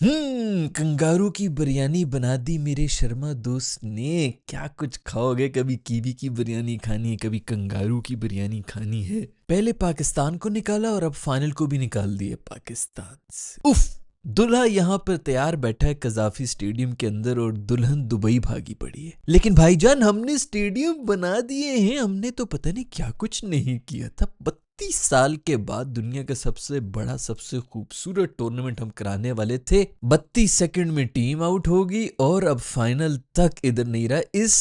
Kangaroo की बिरयानी बना दी मेरे शर्मा दोस्त ने। क्या कुछ खाओगे? कभी कीवी की बिरयानी खानी है, कभी कंगारू की बिरयानी खानी है। पहले पाकिस्तान को निकाला और अब फाइनल को भी निकाल दिए पाकिस्तान से। उफ। दुल्हा यहाँ पर तैयार बैठा है कजाफी स्टेडियम के अंदर और दुल्हन दुबई भागी पड़ी है। लेकिन भाईजान, हमने स्टेडियम बना दिए हैं, हमने तो पता नहीं क्या कुछ नहीं किया था। 32 साल के बाद दुनिया का सबसे बड़ा सबसे खूबसूरत टूर्नामेंट हम कराने वाले थे। 32 सेकंड में टीम आउट होगी और अब फाइनल तक इधर नहीं रहा। इस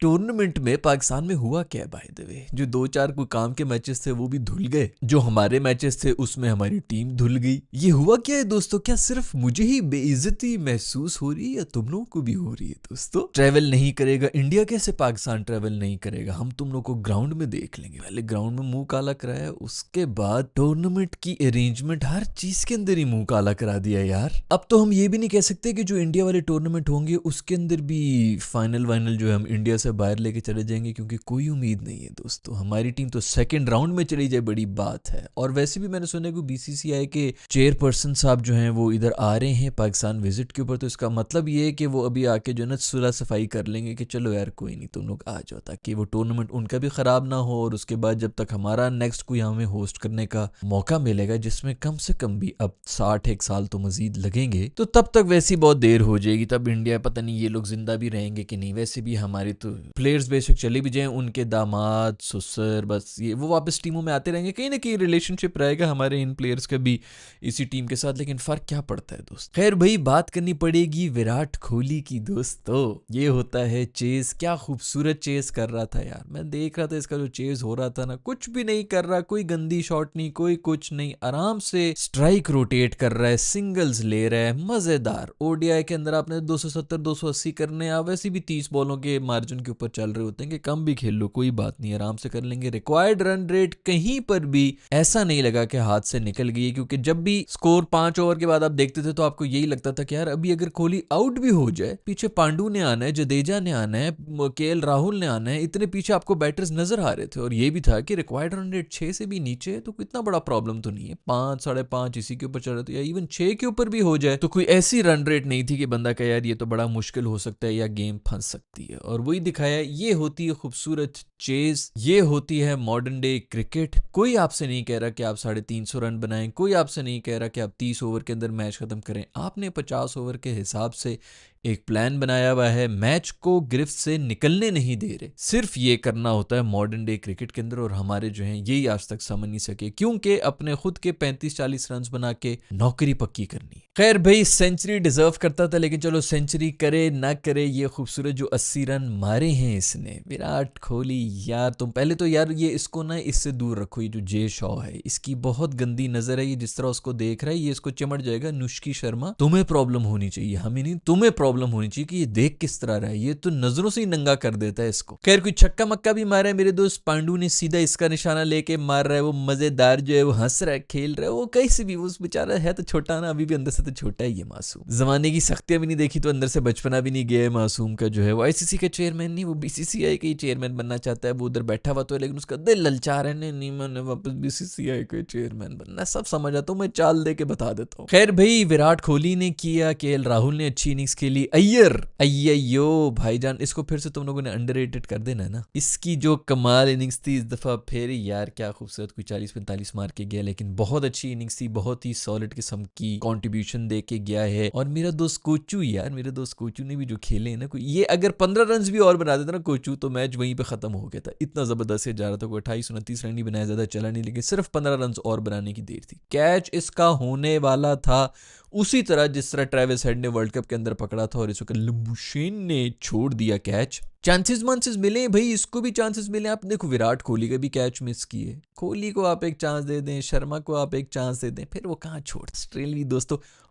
टूर्नामेंट में पाकिस्तान में हुआ क्या बाय द वे? जो 2-4 कोई काम के मैचेस थे वो भी धुल गए, जो हमारे मैचेस थे उसमें हमारी टीम धुल गई। ये हुआ क्या है दोस्तों? क्या सिर्फ मुझे ही बेइज्जती महसूस हो रही है या तुम लोगों को भी हो रही है? दोस्तों, ट्रेवल नहीं करेगा इंडिया, कैसे पाकिस्तान ट्रेवल नहीं करेगा? हम तुम लोग को ग्राउंड में देख लेंगे। पहले ग्राउंड में मुंह काला कराया, उसके बाद टूर्नामेंट की अरेंजमेंट, हर चीज के अंदर ही मुंह काला करा दिया यार। अब तो हम ये भी नहीं कह सकते कि जो इंडिया वाले टूर्नामेंट होंगे उसके अंदर भी फाइनल वाइनल जो है हम इंडिया से बाहर लेके चले जाएंगे, क्योंकि कोई उम्मीद नहीं है दोस्तों। हमारी टीम तो सेकंड राउंड में चली जाए, बड़ी बात है। और वैसे भी मैंने सुना कि बीसीसीआई के चेयरपर्सन साहब जो हैं वो इधर आ रहे हैं पाकिस्तान विजिट के ऊपर, तो इसका मतलब ये है कि वो अभी आके जो है ना सुलह सफाई कर लेंगे कि चलो यार कोई नहीं, तुम लोग आ जाओ, ताकि वो टूर्नामेंट उनका भी खराब ना हो। और उसके बाद जब तक हमारा नेक्स्ट कोई हमें होस्ट करने का मौका मिलेगा, जिसमें कम से कम भी अब 60 साल तो मजीद लगेंगे, तो तब तक वैसी बहुत देर हो जाएगी। तब इंडिया पता नहीं ये लोग जिंदा भी रहेंगे कि नहीं। वैसे भी हमारे तो प्लेयर्स बेशक चले भी जाएं, उनके दामाद ससुर बस ये वो वापस टीमों में आते रहेंगे। कहीं ना कहीं रिलेशनशिप रहेगा हमारे इन प्लेयर्स का भी इसी टीम के साथ, लेकिन फर्क क्या पड़ता है दोस्त। खैर भाई, बात करनी पड़ेगी विराट कोहली की दोस्तों। ये होता है चेस। क्या खूबसूरत चेस कर रहा था यार, मैं देख रहा था इसका जो चेस हो रहा था ना, कुछ भी नहीं कर रहा, कोई गंदी शॉट नहीं, कोई कुछ नहीं, आराम से स्ट्राइक रोटेट कर रहा है, सिंगल्स ले रहा है, मजेदार। ओडीआई के अंदर आपने 270 280 करने, आप वैसे भी 30 बॉलों के मार्जिन के ऊपर चल रहे होते हैं कि कम भी खेल लो कोई बात नहीं, आराम से कर लेंगे। रिक्वायर्ड रन रेट कहीं पर भी ऐसा नहीं लगा कि हाथ से निकल गई, क्योंकि जब भी स्कोर 5 ओवर के बाद आप देखते थे तो आपको यही लगता था कि यार अभी अगर कोहली आउट भी हो जाए, पीछे पांडू ने आना है, जडेजा ने आना है, केएल राहुल ने आना है, इतने पीछे आपको बैटर्स नजर आ रहे थे। और ये भी था कि रिक्वायर्ड रन रेट 6 से भी नीचे है तो इतना बड़ा प्रॉब्लम तो नहीं है। 5 5.5 इसी के ऊपर चल रहा था, या इवन 6 के ऊपर भी हो जाए तो कोई ऐसी रन रेट नहीं थी कि बंदा कहे यार ये तो बड़ा मुश्किल हो सकता है या गेम फंस सकती है। और वही दिखाया, ये होती है खूबसूरत चेज, ये होती है मॉडर्न डे क्रिकेट। कोई आपसे नहीं कह रहा कि आप 350 रन बनाएं, कोई आपसे नहीं कह रहा कि आप 30 ओवर के अंदर मैच खत्म करें। आपने 50 ओवर के हिसाब से एक प्लान बनाया हुआ है, मैच को गिरफ्त से निकलने नहीं दे रहे। सिर्फ ये करना होता है मॉडर्न डे क्रिकेट के अंदर, और हमारे जो हैं यही आज तक समझ नहीं सके, क्योंकि अपने खुद के 35-40 रन बना के नौकरी पक्की करनी है। खैर भाई, सेंचुरी डिजर्व करता था, लेकिन चलो सेंचुरी करे ना करे, ये खूबसूरत जो 80 रन मारे हैं इसने, विराट कोहली यार। तुम पहले तो यार ये इसको ना इससे दूर रखो, ये जो जे शॉ है इसकी बहुत गंदी नजर है। ये जिस तरह उसको देख रहा है ये इसको चिमट जाएगा। अनुष्की शर्मा, तुम्हें प्रॉब्लम होनी चाहिए, हमें नहीं, तुम्हें प्रॉब्लम होनी चाहिए कि ये देख किस तरह रहा है। ये तो नजरों से ही नंगा कर देता है इसको। खैर, कोई छक्का मक्का भी मारा है मेरे दोस्त पांडू ने, सीधा इसका निशाना लेके मार रहा है। वो मजेदार जो है, वो हंस रहा है, खेल रहा है, वो कैसे भी, उस बेचारा है तो छोटा ना, अभी भी अंदर से तो छोटा है ये मासूम। जमाने की सख्तियां भी नहीं देखी तो अंदर से बचपना भी नहीं गया है मासूम का। जो है वो आईसीसी का चेयरमैन नहीं, वो बीसीसीआई का ही चेयरमैन बनना चाहता है। वो उधर बैठा हुआ तो है, लेकिन उसका दिल ललचा रहा है, नहीं मैंने वापस बीसीसीआई का चेयरमैन बनना। सब समझ आता हूँ, मैं चाल दे के बता देता हूँ। खैर भाई, विराट कोहली ने किया, केएल राहुल ने अच्छी इनिंग्स खेली, अय्यो भाईजान, इसको फिर से तुम लोगों ने अंडररेटेड कर देना है ना। इसकी जो कमाल इनिंग्स थी इस दफा, फिर यार क्या खूबसूरत, कोई 40-45 मार के गया, लेकिन बहुत अच्छी इनिंग्स थी, बहुत ही सॉलिड किस्म की कंट्रीब्यूशन दे के गया है। और मेरा दोस्त कोचू यार, मेरे दोस्त कोचू ने भी जो खेले ना, कोई ये अगर 15 रन भी और बना देता ना कोचू, तो मैच वहीं पे खत्म हो गया था। इतना जबरदस्त से जा रहा था, कोई 28-29 रन नहीं बनाया, ज्यादा चला नहीं, लेकिन सिर्फ 15 रन और बनाने की देर थी। कैच इसका होने वाला था उसी तरह जिस तरह ट्रेविस हेड ने वर्ल्ड कप के अंदर पकड़ा था, और इस वक्त लंबुशेन ने छोड़ दिया कैच। चांसेस मिले भाई, इसको भी चांसेस मिले। आप देखो, विराट कोहली का भी कैच मिस किए, कोहली को आप एक चांस दे दें, शर्मा को आप एक चांस दे दें, फिर वो कहाँ छोड़।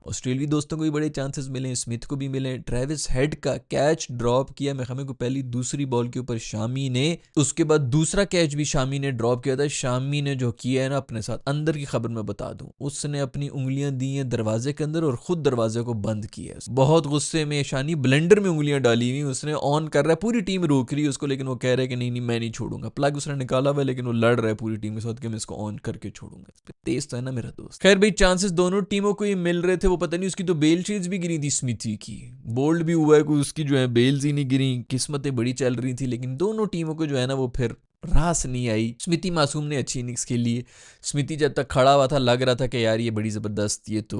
ऑस्ट्रेलियाई दोस्तों को भी बड़े चांसेस मिले, स्मिथ को भी मिले। ट्रेविस हेड का कैच ड्रॉप किया मेखमे को पहली दूसरी बॉल के ऊपर शामी ने, उसके बाद दूसरा कैच भी शामी ने ड्रॉप किया था। शामी ने जो किया है ना अपने साथ, अंदर की खबर मैं बता दूं, उसने अपनी उंगलियां दी हैं दरवाजे के अंदर और खुद दरवाजे को बंद किया है। बहुत गुस्से में शानी ब्लेंडर में उंगलियां डाली हुई, उसने ऑन कर रहा है, पूरी टीम रोक रही है उसको, लेकिन वो कह रहा है कि नहीं मैं नहीं छोड़ूंगा। प्लग उसने निकाला हुआ है, लेकिन वो लड़ रहा है पूरी टीम के साथ कि मैं इसको ऑन करके छोड़ूंगा। तेज तो है ना मेरा दोस्त। खैर भाई, चांसेस दोनों टीमों को ही मिल रहे थे, है वो पता नहीं, उसकी तो बेल शीट्स भी गिरी थी स्मिथी की, बोल्ड भी हुआ है कोई, उसकी जो है बेल्स ही नहीं गिरी, किस्मतें बड़ी चल रही थी, लेकिन दोनों टीमों को जो है ना वो फिर रास नहीं आई। स्मिति मासूम ने अच्छी इनिंग्स खेली है। स्मिति जब तक खड़ा हुआ था लग रहा था कि यार ये बड़ी ज़बरदस्त, ये तो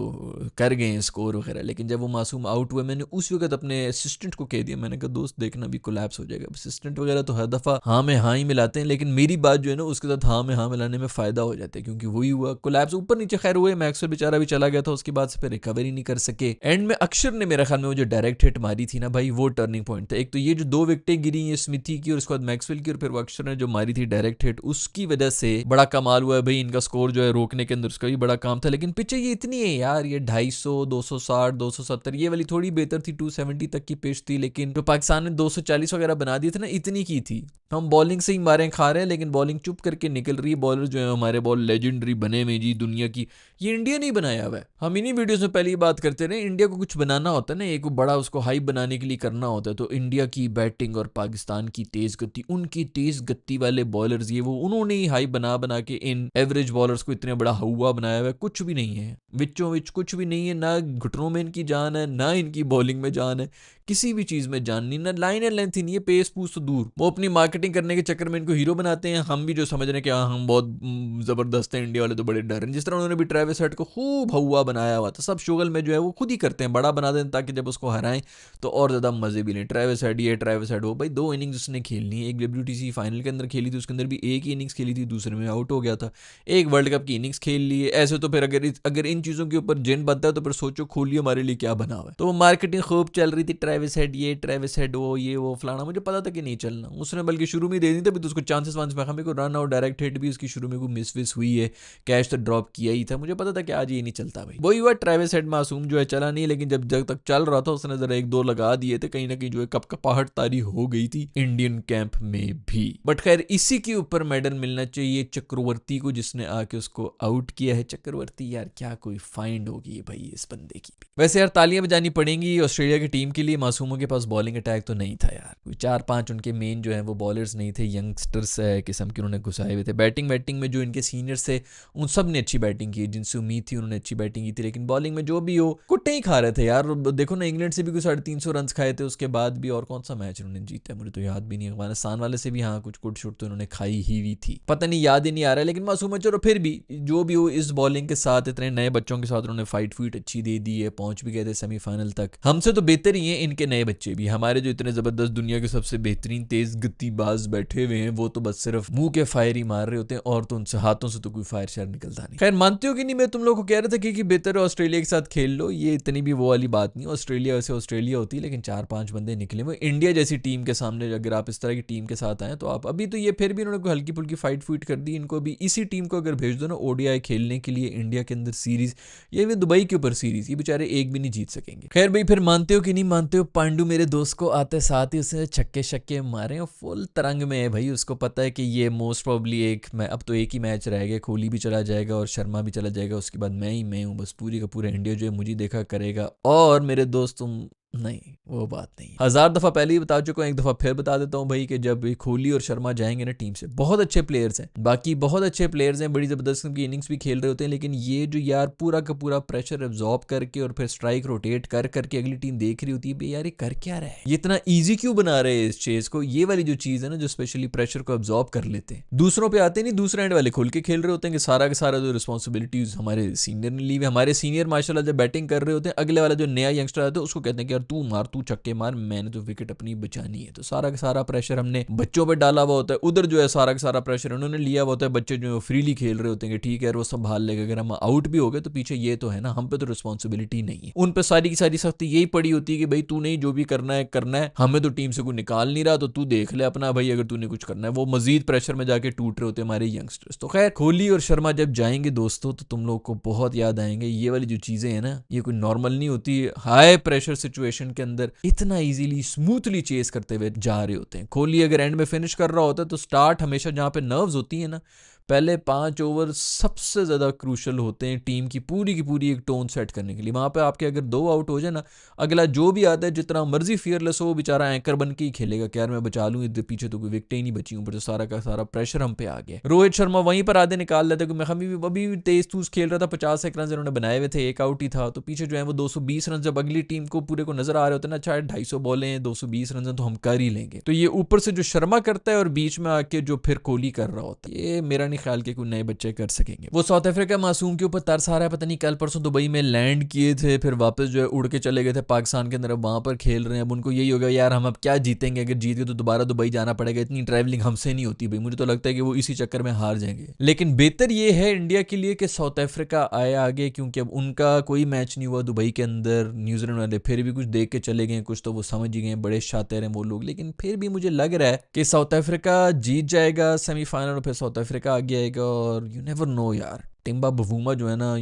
कर गए हैं स्कोर वगैरह, लेकिन जब वो मासूम आउट हुए मैंने उस वक्त अपने असिस्टेंट को कह दिया, मैंने कहा दोस्त देखना भी कोलैप्स हो जाएगा। असिस्टेंट वगैरह तो हर दफ़ा हाँ में हाँ ही मिलाते हैं, लेकिन मेरी बात जो है ना उसके साथ हाँ में हाँ मिलाने में फ़ायदा हो जाता है, क्योंकि वही हुआ, कोलैप्स ऊपर नीचे खैर हुए, मैक्सवेल बेचारा भी चला गया था, उसके बाद से फिर रिकवरी नहीं कर सके। एंड में अक्षर ने मेरे ख्याल में वो जो डायरेक्ट हिट मारी थी ना भाई, वो टर्निंग पॉइंट था। एक तो ये जो 2 विकेटें गिरी हैं स्मिथी की और उसके बाद मैक्सवेल की, और फिर वो अक्षर ने जो मारी थी डायरेक्ट हिट, उसकी वजह से बड़ा कमाल हुआ है भाई। इनका स्कोर जो है रोकने के अंदर उसका भी बड़ा काम था, लेकिन पिच ये इतनी है यार, ये 250, 260, 270, ये वाली थोड़ी बेहतर थी, 270 तक की पिच थी, लेकिन जो पाकिस्तान ने 240 वगैरह बना दिए थे ना, इतनी की थी। हम बॉलिंग से ही मारे खा रहे हैं, लेकिन बॉलिंग चुप करके निकल रही है। बॉलर जो है हमारे बॉल लेजेंडरी बने हुए जी दुनिया की, ये इंडिया नहीं बनाया हुआ है। हम इन्हीं वीडियोस में पहले ही बात करते रहे, इंडिया को कुछ बनाना होता है ना, एक बड़ा उसको हाइप बनाने के लिए करना होता है, तो इंडिया की बैटिंग और पाकिस्तान की तेज गति, उनकी तेज गति वाले बॉलर्स ये वो उन्होंने ही हाइप बना बना के इन एवरेज बॉलर्स को इतने बड़ा हुआ बनाया हुआ है। कुछ भी नहीं है विचों विच, कुछ भी नहीं है, ना घुटनों में इनकी जान है, ना इनकी बॉलिंग में जान है, किसी भी चीज में जान नहीं, ना लाइन एंड लेंथ ही नहीं है, पेस पूस तो दूर। वो अपनी मार्केटिंग करने के चक्कर में इनको हीरो बनाते हैं। हम भी जो समझ रहे हैं कि हाँ हम बहुत जबरदस्त हैं, इंडिया वाले तो बड़े डर हैं। जिस तरह उन्होंने भी ट्रेविस हेड को खूब हुआ बनाया हुआ था, सब शोगल में जो है वो खुद ही करते हैं, बड़ा बना दें ताकि जब उसको हराएं तो और ज्यादा मजे भी लें। ट्रेविस हेड ये, ट्रेविस हेड वो, भाई 2 इनिंग्स उसने खेलनी है। एक WTC फाइनल के अंदर खेली थी, उसके अंदर भी एक ही इनिंग्स खेली थी, दूसरे में आउट हो गया था। एक वर्ल्ड कप की इनिंग्स खेल ली है। ऐसे तो फिर अगर इन चीजों के ऊपर जिन बनता है तो फिर सोचो खोलिए हमारे लिए क्या बना हुआ है। तो वो मार्केटिंग खूब चल रही थी, ट्रेविस हेड ये, ट्रेविस हेड वो, ये वो फलाना, मुझे पता था कि नहीं चलना। उसने बल्कि शुरू में दे दी थी, तो उसको चांसेस वांस में हमें को रन आउट डायरेक्ट हिट भी उसकी शुरू में कोई मिस विस हुई है, कैच तो ड्रॉप किया ही था, मुझे पता था कि आज ये नहीं चलता भाई। वही हुआ, ट्रेविस हेड मासूम जो है चला नहीं, लेकिन जब तक चल रहा था उसने जरा 1-2 लगा दिए थे, कहीं ना कहीं जो है कपकपाहट तारी हो गई थी इंडियन कैंप में भी। बट खैर इसी के ऊपर मेडल मिलना चाहिए चक्रवर्ती को, जिसने आके उसको आउट किया है। चक्रवर्ती यार क्या कोई फाइंड होगी भाई इस बंदे की भी। वैसे यार तालियां बजानी पड़ेंगी ऑस्ट्रेलिया की टीम के लिए, मासूमों के पास बॉलिंग अटैक तो नहीं था यार, कोई 4-5 उनके मेन जो है वो बॉलर्स नहीं थे, यंगस्टर्स किस्म के उन्होंने घुसाए हुए थे। बैटिंग में जो इनके सीनियर्स थे उन सब ने अच्छी बैटिंग की, जिनसे उम्मीद थी उन्होंने अच्छी बैटिंग की थी, लेकिन बॉलिंग में जो भी हो कुट्टे ही खा रहे थे यार। देखो ना इंग्लैंड से भी कुछ 350 रन खाए थे, उसके बाद भी और कौन सा मैच उन्होंने जीता मुझे तो याद भी नहीं। अफगानिस्तान वाले से भी हाँ कुछ कुट शुट तो उन्होंने खाई ही हुई थी, पता नहीं याद ही नहीं आ रहा है। लेकिन मासूम है, चलो फिर भी जो भी हो, इस बॉलिंग के साथ इतने नए बच्चों के साथ उन्होंने फाइट अच्छी दे दी है, पहुंच भी गए थे सेमीफाइनल तक। हमसे तो बेहतर ही हैं इनके नए बच्चे भी, हमारे जो इतने जबरदस्त दुनिया के सबसे बेहतरीन तेज गतिबाज बैठे हुए हैं वो तो बस सिर्फ मुंह के फायर ही मार रहे होते हैं, और तो उनसे हाथों से तो कोई फायर शायर निकलता नहीं। खैर मानते हो कि नहीं, मैं तुम लोगों को कह रहा था कि बेहतर है ऑस्ट्रेलिया के साथ खेल लो, ये इतनी भी वो वाली बात नहीं। ऑस्ट्रेलिया वैसे ऑस्ट्रेलिया होती है, लेकिन 4-5 बंदे निकले हुए इंडिया जैसी टीम के सामने, अगर आप इस तरह की टीम के साथ आए तो आप अभी तो ये फिर भी इन्होंने कोई हल्की फुल्की फाइट कर दी, इनको अभी इसी टीम को अगर भेज दो ना ODI खेलने के लिए इंडिया के अंदर सीरीज, ये भी दुबई के ऊपर सीरीज, ये बेचारे एक भी नहीं जीत सकेंगे। खैर भाई फिर मानते हो कि नहीं मानते हो, पांडू मेरे दोस्त को आते साथ ही उसने छक्के शक्के मारे और फुल तरंग में है भाई। उसको पता है कि ये मोस्ट प्रॉब्ली अब तो एक ही मैच रह गया, कोहली भी चला जाएगा और शर्मा भी चला जाएगा, उसके बाद मैं हूँ बस, पूरी का पूरा इंडिया जो है मुझे देखा करेगा। और मेरे दोस्त तुम नहीं, वो बात नहीं, 1000 दफा पहले ही बता चुका हूं, एक दफा फिर बता देता हूं भाई कि जब कोहली और शर्मा जाएंगे ना टीम से, बहुत अच्छे प्लेयर्स हैं, बाकी बहुत अच्छे प्लेयर्स हैं, बड़ी जबरदस्त की इनिंग्स भी खेल रहे होते हैं, लेकिन ये जो यार पूरा का पूरा प्रेशर एब्जॉर्ब करके और फिर स्ट्राइक रोटेट कर करके अगली टीम देख रही होती है, भाई यार ये कर क्या रहा है, ये इतना ईजी क्यों बना रहे हैं इस चेज को। ये वाली जो चीज है ना जो स्पेशली प्रेशर को एब्जॉर्ब कर लेते हैं, दूसरों पे आते नहीं, दूसरे एंड वाले खुल के खेल रहे होते हैं कि सारा का सारा जो रिस्पॉन्सिबिलिटीज हमारे सीनियर ने ली हुई। हमारे सीनियर माशाल्लाह जब बैटिंग कर रहे होते हैं, अगले वाला जो नया यंगस्टर आता है उसको कहते हैं कि यार तू मार, तू छक्के मार, मैंने तो विकेट अपनी बचानी है। तो सारा का सारा प्रेशर हमने बच्चों पे डाला हुआ होता है, उधर जो है सारा का सारा प्रेशर उन्होंने लिया हुआ होता है, बच्चे जो फ्रीली खेल रहे होते हैं कि ठीक है वो संभाल लेगा, अगर हम आउट भी हो गए तो पीछे ये तो है ना, हम पे तो रिस्पॉन्सिबिलिटी नहीं है। उन पे सारी की सारी सख्ती यही पड़ी होती है कि भाई तू नहीं, जो भी करना है, हमें तो टीम से कोई निकाल नहीं रहा, तो तू देख ले अपना भाई, अगर तूने कुछ करना है। वो मजीद प्रेशर में जाके टूट रहे होते हैं हमारे यंगस्टर्स। तो खैर कोहली और शर्मा जब जाएंगे दोस्तों तो तुम लोग को बहुत याद आएंगे, ये वाली जो चीजें हैं ना ये कोई नॉर्मल नहीं होती, हाई प्रेशर सिचुएशन के अंदर इतना इजीली स्मूथली चेस करते हुए जा रहे होते हैं। कोहली अगर एंड में फिनिश कर रहा होता है तो स्टार्ट हमेशा जहां पे नर्व्स होती है ना, पहले 5 ओवर सबसे ज़्यादा क्रूशल होते हैं टीम की पूरी एक टोन सेट करने के लिए। वहाँ पे आपके अगर 2 आउट हो जाए ना, अगला जो भी आता है जितना मर्जी फियरलेस हो, वो बेचारा एंकर बन के ही खेलेगा कि यार मैं बचा लूँ, इधर पीछे तो कोई विकेट ही नहीं बची, ऊपर तो सारा का सारा प्रेशर हम पे आ गया। रोहित शर्मा वहीं पर आधे निकाल लेते, क्योंकि अभी तेज तूज खेल रहा था, 50 रन इन्होंने बनाए हुए थे, 1 आउट ही था, तो पीछे जो है वो 220 रन जब अगली टीम को पूरे को नजर आ रहे होते हैं ना, चाहे 250 बॉलें 220 रन तो हम कर ही लेंगे। तो ये ऊपर से जो शर्मा करता है और बीच में आके जो फिर कोहली कर रहा होता है, ये मेरा नहीं ख्याल कि कोई नए बच्चे कर सकेंगे। वो साउथ अफ्रीका मासूम के ऊपर तरस आ रहा है, पता नहीं कल परसों दुबई में लैंड किए थे, फिर वापस जो है उड़ के चले गए थे पाकिस्तान के अंदर, अब वहां पर खेल रहे हैं। अब उनको यही होगा यार हम अब क्या जीतेंगे, अगर जीत गए तो दोबारा दुबई जाना पड़ेगा, इतनी ट्रैवलिंग हमसे नहीं होती भाई। मुझे तो लगता है कि वो इसी चक्कर में हार जाएंगे। लेकिन बेहतर ये है इंडिया के लिए कि साउथ अफ्रीका आए आगे, क्योंकि अब उनका कोई मैच नहीं हुआ दुबई के अंदर। न्यूजीलैंड वाले फिर भी कुछ देख के चले गए, कुछ तो वो समझ ही गए, बड़े शातिर हैं वो लोग। लेकिन फिर भी मुझे लग रहा है कि साउथ अफ्रीका जीत जाएगा सेमीफाइनल और फिर साउथ अफ्रीका आगे आएगा। और यू नेवर नो यार, टिम्बा बवूमा जो है ना,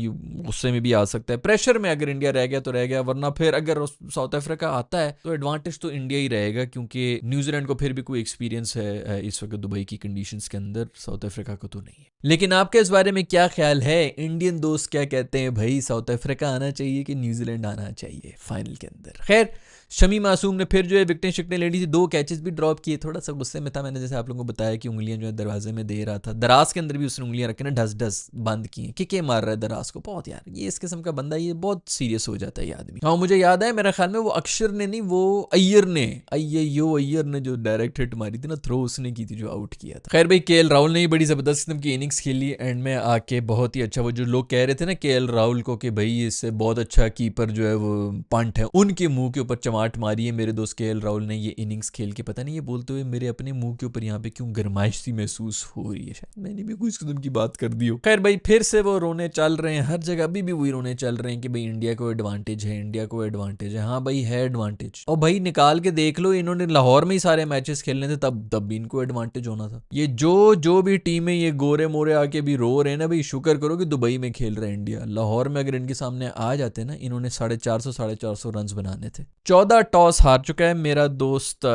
गुस्से में भी आ सकता है। प्रेशर में अगर इंडिया रह गया तो रह गया, वरना फिर अगर साउथ अफ्रीका आता है तो एडवांटेज तो इंडिया ही रहेगा, क्योंकि न्यूजीलैंड को फिर भी कोई एक्सपीरियंस है इस वक्त दुबई की कंडीशंस के अंदर, साउथ अफ्रीका को तो नहीं है। लेकिन आपके इस बारे में क्या ख्याल है? इंडियन दोस्त क्या कहते हैं भाई, साउथ अफ्रीका आना चाहिए कि न्यूजीलैंड आना चाहिए फाइनल के अंदर? खैर, शमी मासूम ने फिर जो है विकेटें शिकटें ले ली थी, 2 कैचेस भी ड्रॉप किए, थोड़ा सा गुस्से में था। मैंने जैसे आप लोगों को बताया कि उंगलियां जो है दरवाजे में दे रहा था, दराज के अंदर भी उसने उंगलियां रखी ना, ढस ढस बंद की, किके मार रहा है दराज को बहुत। यार ये इस किस्म का बंदा, ये बहुत सीरियस हो जाता है ये आदमी। हाँ मुझे याद है, मेरा ख्याल में वो अक्षर ने नहीं, वो अय्यर ने जो डायरेक्ट हिट मारी थी ना, थ्रो उसने की थी जो आउट किया था। खैर भाई, केएल राहुल ने बड़ी जबरदस्त किस्म की इनिंग्स खेली एंड में आके, बहुत ही अच्छा। वो जो लोग कह रहे थे ना केएल राहुल को कि भाई इससे बहुत अच्छा कीपर जो है वो पंट है, उनके मुंह के ऊपर चमाट मारी है मेरे दोस्त केएल राहुल ने ये इनिंग्स खेल के। पता नहीं ये बोलते हुए मेरे अपने मुंह के ऊपर यहाँ पे क्यों गर्माइश सी महसूस हो रही है, शायद मैंने भी कुछ किस्म की बात कर दी हो। खैर भाई, फिर से वो रोने चल रहे हैं, हर जगह अभी भी वही रोने चल रहे हैं कि भाई इंडिया को एडवांटेज है, इंडिया को एडवांटेज है। हाँ भाई है एडवांटेज, और भाई निकाल के देख लो, इन्होंने लाहौर में ही सारे मैचेस खेलने थे, तब भी इनको एडवांटेज होना था। ये जो भी टीम है, ये गोरे मोरे आके भी रो रहे हैं ना भाई, शुक्र करो कि दुबई में खेल रहे हैं इंडिया। लाहौर में अगर इनके सामने आ जाते ना, इन्होंने 450 रन बनाने थे। 14 टॉस हार चुका है मेरा दोस्त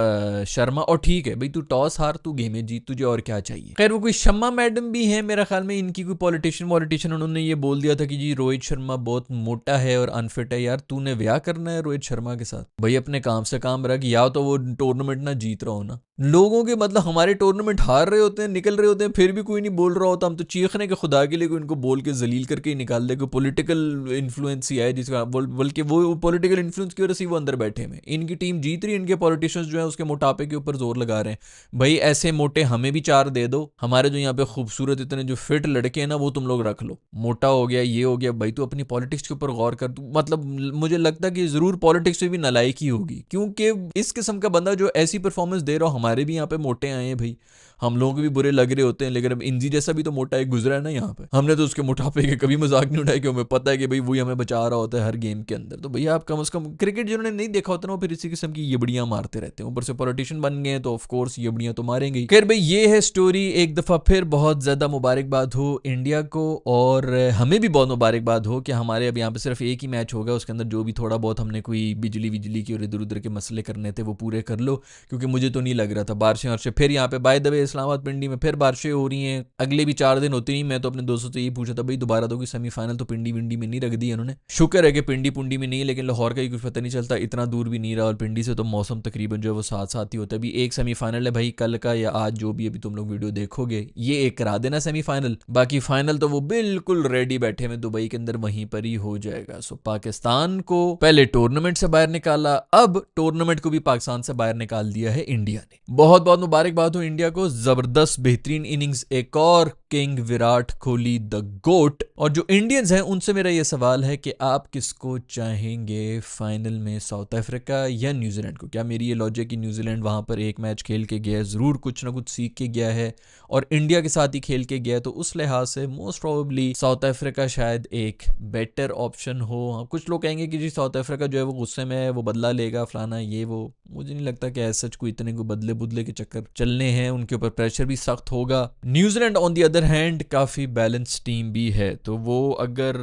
शर्मा, और ठीक है भाई, तू टॉस हार, तू गेमें जीत, तुझे और क्या चाहिए। खैर वो कोई शम्मा मैडम भी है मेरा ख्याल में, इनकी कोई पॉलिटिशियन, उन्होंने ये बोल दिया था कि जी रोहित शर्मा बहुत मोटा है और अनफिट है। यार तूने ब्याह करना है रोहित शर्मा के साथ भाई, अपने काम से काम रख, या तो वो टूर्नामेंट ना जीत रहा हो ना। लोगों के मतलब हमारे टूर्नामेंट हार रहे होते हैं, निकल रहे होते हैं, फिर भी कोई नहीं बोल रहा होता। हम तो चीखने के खुदा के लिए कोई इनको बोल के जलील करके ही निकाल दे, कोई पॉलिटिकल इन्फ्लुएंस ही है जिसका, बल्कि वो पॉलिटिकल इन्फ्लुएंस की वजह से वो अंदर बैठे हैं। इनकी टीम जीत रही है, इनके पॉलिटिशियंस जो है उसके मोटापे के ऊपर जोर लगा रहे हैं। भाई ऐसे मोटे हमें भी 4 दे दो, हमारे जो यहाँ पे खूबसूरत इतने जो फिट लड़के हैं ना, वो तुम लोग रख लो। मोटा हो गया, ये हो गया, भाई तू अपनी पॉलिटिक्स के ऊपर गौर कर। मतलब मुझे लगता है कि जरूर पॉलिटिक्स में भी नालायकी होगी, क्योंकि इस किस्म का बंदा जो ऐसी परफॉर्मेंस दे रहा हो, हमारे भी यहाँ पे मोटे आए हैं भाई, हम लोगों को भी बुरे लग रहे होते हैं। लेकिन अब इंजी जैसा भी तो मोटा एक गुजरा है ना यहाँ पे, हमने तो उसके मोटापे के कभी मजाक नहीं उठाया, क्यों हमें पता है कि भाई वही हमें बचा रहा होता है हर गेम के अंदर। तो भैया आप कम से कम, क्रिकेट जिन्होंने नहीं देखा होता ना, फिर इसी किस्म की येबड़ियां मारते रहते हैं। ऊपर से पॉलिटिशियन बन गए तो ऑफ कोर्स येबड़ियां तो मारेंगे। खैर भाई, ये है स्टोरी। एक दफा फिर बहुत ज्यादा मुबारकबाद हो इंडिया को, और हमें भी बहुत मुबारकबाद हो कि हमारे अब यहाँ पे सिर्फ एक ही मैच होगा, उसके अंदर जो भी थोड़ा बहुत हमने कोई बिजली की और इधर उधर के मसले करने थे वो पूरे कर लो, क्योंकि मुझे तो नहीं लग रहा था बारिशें फिर यहाँ पे। बाय द वे, इस्लामाबाद पिंडी में फिर बारिशें हो रही हैं, अगले भी 4 दिन होती नहीं। मैं तो अपने दोस्तों से यही पूछा था भाई दोबारा तो कोई सेमीफाइनल तो पिंडी विंडी में नहीं रख दी इन्होंने। शुक्र है कि पिंडी पुंडी में नहीं, लेकिन लाहौर का ही कुछ पता नहीं चलता, इतना दूर भी नहीं रहा, और पिंडी से तो मौसम तकरीबन जो है वो साथ साथ ही होता है। अभी एक सेमीफाइनल है भाई, कल का या आज जो भी अभी तुम लोग वीडियो देखोगे, ये एक करा देना सेमीफाइनल, बाकी फाइनल तो वो बिल्कुल रेडी बैठे में दुबई के अंदर, वहीं पर ही हो जाएगा। सो पाकिस्तान को पहले टूर्नामेंट से बाहर निकाला, अब टूर्नामेंट को भी पाकिस्तान से बाहर निकाल दिया है इंडिया ने। बहुत बहुत मुबारकबाद हो इंडिया को, जबरदस्त बेहतरीन इनिंग्स, एक और किंग विराट कोहली द गोट। और जो इंडियंस हैं उनसे मेरा ये सवाल है कि आप किसको चाहेंगे फाइनल में, साउथ अफ्रीका या न्यूजीलैंड को? क्या मेरी ये लॉजिक कि न्यूजीलैंड वहां पर एक मैच खेल के गया है, जरूर कुछ ना कुछ सीख के गया है, और इंडिया के साथ ही खेल के गया है, तो उस लिहाज से मोस्ट प्रोबेबली साउथ अफ्रीका शायद एक बेटर ऑप्शन हो। कुछ लोग कहेंगे कि जी साउथ अफ्रीका जो है वो गुस्से में है, वो बदला लेगा, फलाना ये वो। मुझे नहीं लगता कि ऐसा कोई इतने को बदले के चक्कर चलने हैं, उनके ऊपर प्रेशर भी सख्त होगा। New Zealand on the other hand काफी बैलेंस टीम भी है, तो वो अगर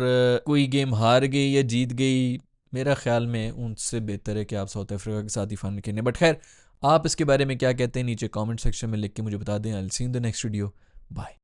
कोई गेम हार गई या जीत गई, मेरा ख्याल में उनसे बेहतर है कि आप साउथ अफ्रीका के साथ ही फाइनल खेलें। बट खैर, आप इसके बारे में क्या कहते हैं नीचे कमेंट सेक्शन में लिख के मुझे बता दें। I will see you in the next video. Bye.